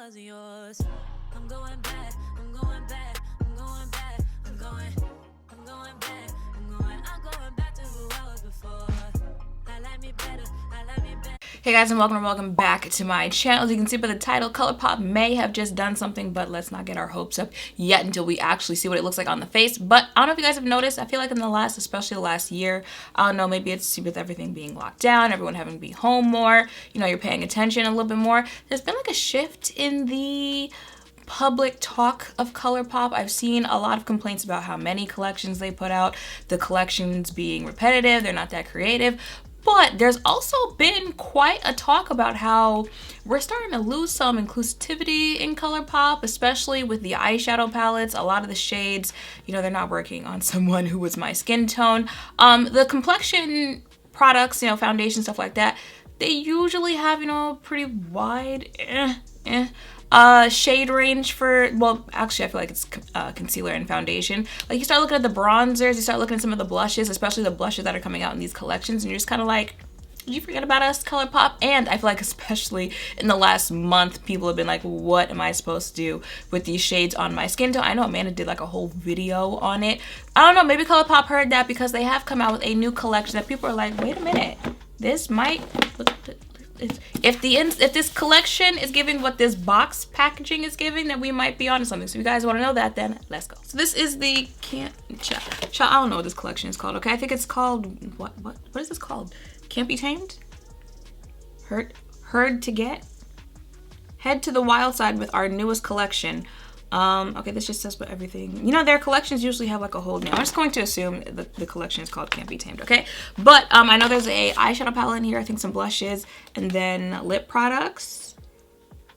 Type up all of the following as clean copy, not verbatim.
wasn't yours. I'm going back, I'm going back, I'm going back, I'm going back, I'm going back to who I was before. I like me better, I like me better. Hey guys, and welcome back to my channel. As you can see by the title, Colourpop may have just done something, but let's not get our hopes up yet until we actually see what it looks like on the face. But I don't know if you guys have noticed, I feel like in the last, especially the last year, I don't know, maybe it's with everything being locked down, everyone having to be home more, you know, you're paying attention a little bit more. There's been like a shift in the public talk of Colourpop. I've seen a lot of complaints about how many collections they put out, the collections being repetitive, they're not that creative. But there's also been quite a talk about how we're starting to lose some inclusivity in Colourpop, especially with the eyeshadow palettes. A lot of the shades, you know, they're not working on someone who was my skin tone. The complexion products, you know, foundation, stuff like that, they usually have, you know, pretty wide shade range for, well, actually I feel like it's concealer and foundation. Like you start looking at the bronzers, you start looking at some of the blushes, especially the blushes that are coming out in these collections, and you're just kind of like, did you forget about us, Colourpop? And I feel like especially in the last month, people have been like, what am I supposed to do with these shades on my skin tone? I know Amanda did like a whole video on it. I don't know, maybe Colourpop heard that because they have come out with a new collection that people are like, wait a minute, this might look, if this collection is giving what this box packaging is giving, then we might be onto something. So if you guys want to know that, then let's go. So this is the I don't know what this collection is called. Okay, I think it's called what is this called? Can't Be Tamed? Heard to Get? Head to the wild side with our newest collection. Okay, this just says what everything, you know, their collections usually have like a whole name. I'm just going to assume that the collection is called Can't Be Tamed, okay? But I know there's a eyeshadow palette in here, I think some blushes, and then lip products.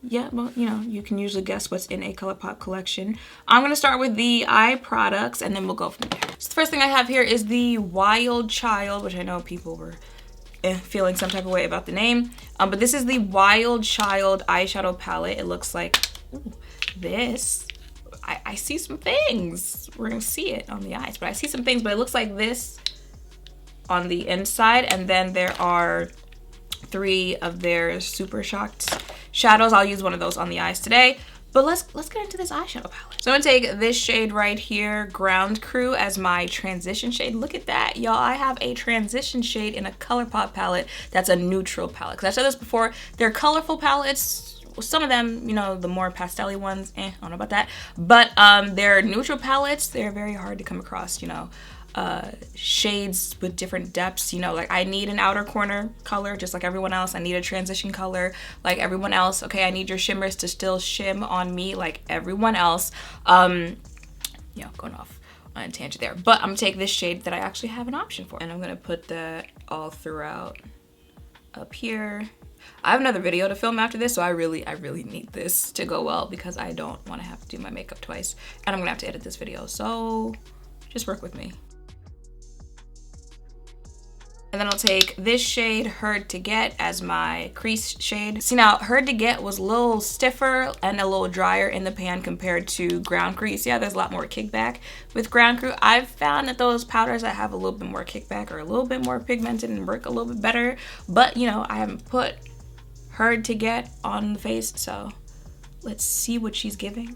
Yeah, well, you know, you can usually guess what's in a Colourpop collection. I'm gonna start with the eye products and then we'll go from there. So the first thing I have here is the Wild Child, which I know people were feeling some type of way about the name. But this is the Wild Child eyeshadow palette. It looks like, ooh, this. I see some things. We're gonna see it on the eyes, but I see some things, but it looks like this on the inside, and then there are 3 of their super shocked shadows. I'll use one of those on the eyes today, but let's get into this eyeshadow palette. So I'm gonna take this shade right here, Ground Crew, as my transition shade. Look at that, y'all. I have a transition shade in a Colourpop palette that's a neutral palette. Because I said this before, they're colorful palettes. Some of them, you know, the more pastel-y ones, I don't know about that. But they're neutral palettes. They're very hard to come across, you know, shades with different depths. You know, like I need an outer corner color just like everyone else. I need a transition color like everyone else. Okay, I need your shimmers to still shim on me like everyone else. You know, going off on a tangent there. But I'm gonna take this shade that I actually have an option for, and I'm gonna put that all throughout up here. I have another video to film after this, so I really need this to go well because I don't want to have to do my makeup twice, and I'm gonna have to edit this video, so just work with me. And then I'll take this shade, Heard to Get, as my crease shade. See now, Heard to Get was a little stiffer and a little drier in the pan compared to Ground Crease. Yeah, there's a lot more kickback with Ground Crew. I've found that those powders that have a little bit more kickback are a little bit more pigmented and work a little bit better. But, you know, I haven't put Heard to Get on the face, so let's see what she's giving.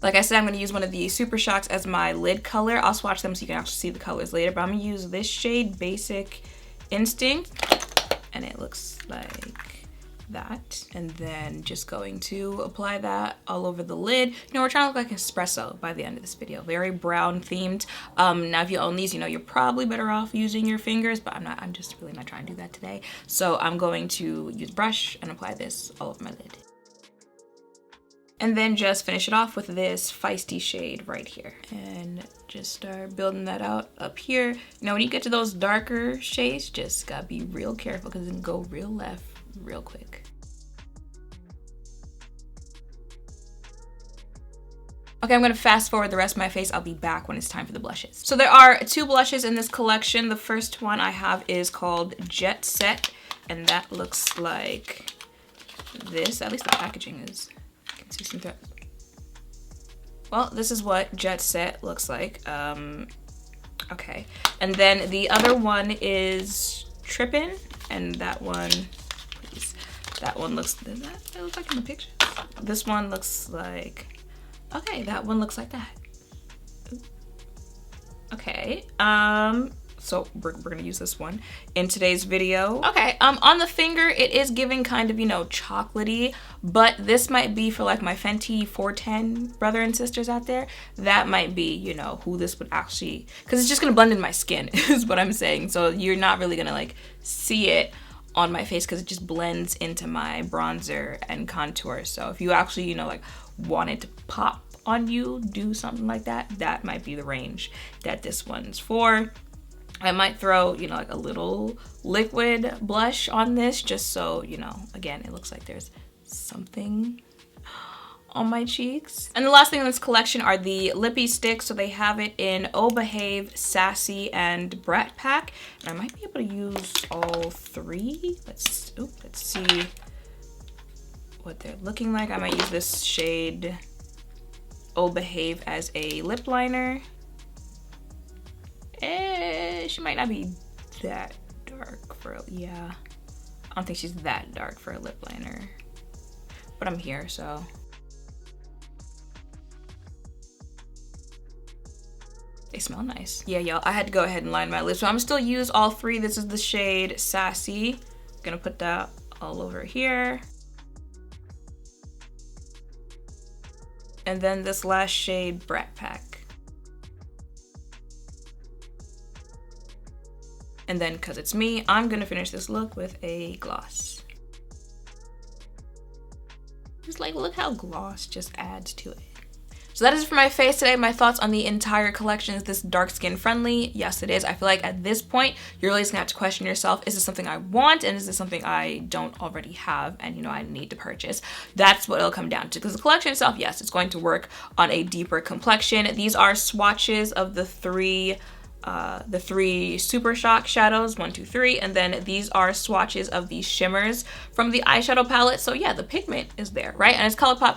Like I said, I'm going to use one of the Super Shocks as my lid color. I'll swatch them so you can actually see the colors later, but I'm going to use this shade, Basic Instinct, and it looks like that. And then just going to apply that all over the lid. You know, we're trying to look like espresso by the end of this video. Very brown themed. Now if you own these, you know, you're probably better off using your fingers, but I'm just really not trying to do that today. So I'm going to use brush and apply this all over my lid. And then just finish it off with this Feisty shade right here. And just start building that out up here. Now when you get to those darker shades, just gotta be real careful because it can go real left real quick. Okay, I'm gonna fast forward the rest of my face. I'll be back when it's time for the blushes. So there are 2 blushes in this collection. The first one I have is called Jet Set, and that looks like this. At least the packaging is. See some thread. Well, this is what Jet Set looks like. Okay, and then the other one is Trippin, and that one these. That one looks, does that look like in the picture? This one looks like, okay, that one looks like that. Okay, so we're gonna use this one in today's video. Okay, on the finger, it is giving kind of, you know, chocolatey, but this might be for like my Fenty 410 brother and sisters out there. That might be, you know, who this would actually, because it's just gonna blend in my skin is what I'm saying. So you're not really gonna like see it on my face because it just blends into my bronzer and contour. So if you actually, you know, like want it to pop on you, do something like that, that might be the range that this one's for. I might throw, you know, like a little liquid blush on this just so, you know, again, it looks like there's something on my cheeks. And the last thing in this collection are the lippie sticks. So they have it in Oh Behave, Sassy, and Brat Pack. And I might be able to use all three. Let's see what they're looking like. I might use this shade Oh Behave as a lip liner. She might not be that dark for, yeah. I don't think she's that dark for a lip liner. But I'm here, so. They smell nice. Yeah, y'all, I had to go ahead and line my lips. So I'm still use all three. This is the shade Sassy. I'm gonna put that all over here. And then this last shade, Brat Pack. And then, cause it's me, I'm gonna finish this look with a gloss. Just like, look how gloss just adds to it. So that is it for my face today. My thoughts on the entire collection. Is this dark skin friendly? Yes, it is. I feel like at this point, you're really just gonna have to question yourself. Is this something I want? And is this something I don't already have and, you know, I need to purchase? That's what it'll come down to. Because the collection itself, yes, it's going to work on a deeper complexion. These are swatches of the three Super Shock shadows, 1, 2, 3, and then these are swatches of these shimmers from the eyeshadow palette. So yeah, the pigment is there, right? And it's Colourpop.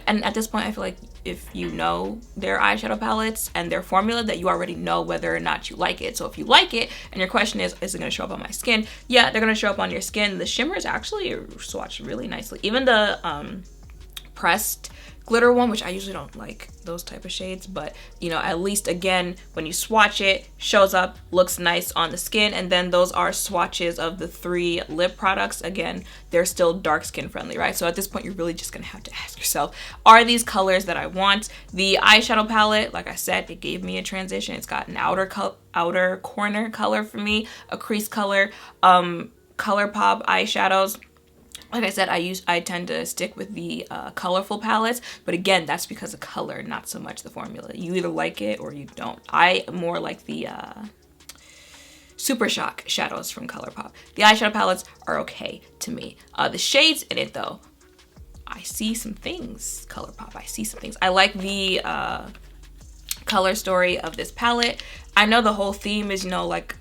And at this point, I feel like if you know their eyeshadow palettes and their formula, that you already know whether or not you like it. So if you like it, and your question is it gonna show up on my skin? Yeah, they're gonna show up on your skin. The shimmers actually are swatched really nicely. Even the pressed glitter one, which I usually don't like those type of shades, but you know, at least again, when you swatch it, shows up, looks nice on the skin. And then those are swatches of the 3 lip products. Again, they're still dark skin friendly, right? So at this point, you're really just gonna have to ask yourself, are these colors that I want? The eyeshadow palette, like I said, it gave me a transition. It's got an outer corner color for me, a crease color, Colourpop eyeshadows. Like I said, I tend to stick with the colorful palettes, but again, that's because of color, not so much the formula. You either like it or you don't. I more like the Super Shock shadows from Colourpop. The eyeshadow palettes are okay to me. The shades in it though, I see some things, Colourpop, I see some things. I like the color story of this palette. I know the whole theme is, you know, like,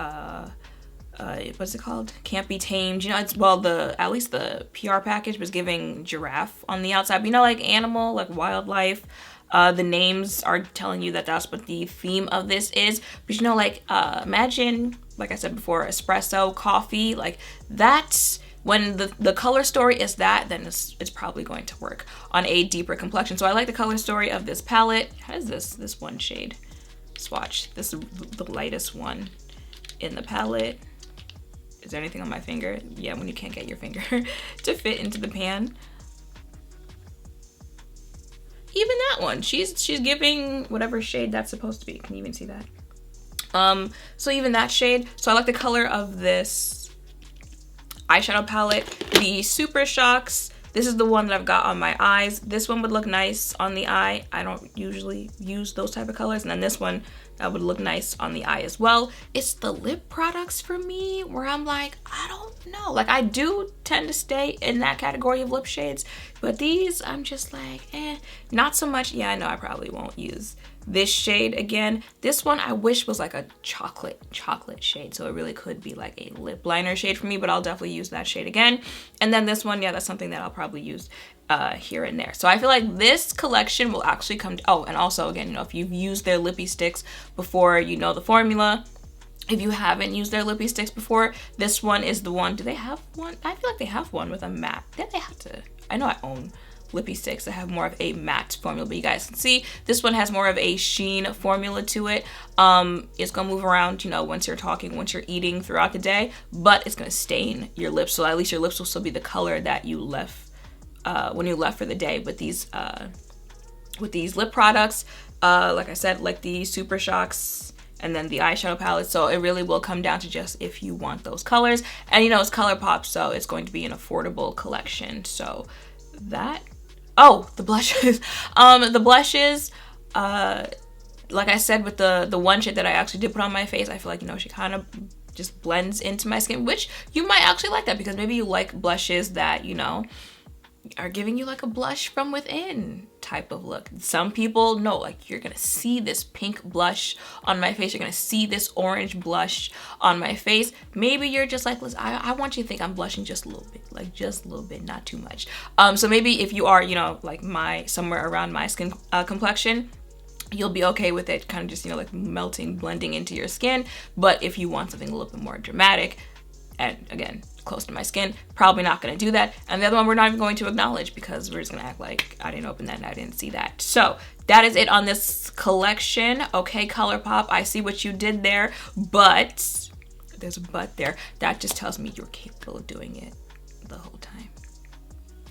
what's it called? Can't be tamed. You know, it's, well, at least the PR package was giving giraffe on the outside, but you know, like animal, like wildlife. The names are telling you that that's what the theme of this is. But you know, like, imagine, like I said before, espresso, coffee, like that's, when the color story is that, then it's probably going to work on a deeper complexion. So I like the color story of this palette. How is this one shade? Swatch. This is the lightest one in the palette. Is there anything on my finger? Yeah, when you can't get your finger to fit into the pan. Even that one, she's giving whatever shade that's supposed to be. Can you even see that? So even that shade. So I like the color of this eyeshadow palette. The Super Shocks, this is the one that I've got on my eyes. This one would look nice on the eye. I don't usually use those type of colors. And then this one, that would look nice on the eye as well. It's the lip products for me where I'm like, I don't know. Like, I do tend to stay in that category of lip shades, but these, I'm just like, not so much. Yeah, I know I probably won't use this shade again. This one I wish was like a chocolate shade, so it really could be like a lip liner shade for me, but I'll definitely use that shade again. And then this one, yeah, that's something that I'll probably use here and there. So I feel like this collection will actually come to, oh, and also again, you know, if you've used their lippie sticks before, you know the formula. If you haven't used their lippie sticks before, this one is the one. Do they have one? I feel like they have one with a matte. Yeah, they have to. I know I own lippie sticks that have more of a matte formula, but you guys can see this one has more of a sheen formula to it. It's gonna move around, you know, once you're talking, once you're eating throughout the day, but it's gonna stain your lips, so at least your lips will still be the color that you left when you left for the day. With these lip products, like I said, like the Super Shocks and then the eyeshadow palette, so it really will come down to just if you want those colors. And you know, it's Colourpop, so it's going to be an affordable collection. So that, oh, the blushes. The blushes, like I said, with the one shade that I actually did put on my face, I feel like, you know, she kind of just blends into my skin, which you might actually like that, because maybe you like blushes that, you know, are giving you like a blush from within type of look. Some people know, like, you're gonna see this pink blush on my face, you're gonna see this orange blush on my face. Maybe you're just like, listen, I want you to think I'm blushing just a little bit, like just a little bit, not too much. So maybe if you are, you know, like somewhere around my skin complexion, you'll be okay with it kind of just, you know, like melting, blending into your skin. But if you want something a little bit more dramatic, and again, close to my skin, probably not gonna do that. And the other one we're not even going to acknowledge, because we're just gonna act like I didn't open that and I didn't see that. So that is it on this collection. Okay, Colourpop, I see what you did there, but there's a but there. That just tells me you're capable of doing it the whole time.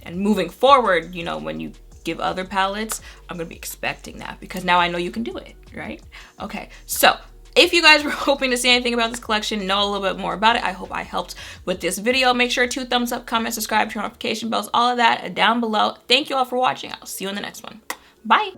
And moving forward, you know, when you give other palettes, I'm gonna be expecting that, because now I know you can do it, right? Okay, so if you guys were hoping to see anything about this collection, know a little bit more about it, I hope I helped with this video. Make sure to thumbs up, comment, subscribe, turn notification bells, all of that down below. Thank you all for watching. I'll see you in the next one. Bye.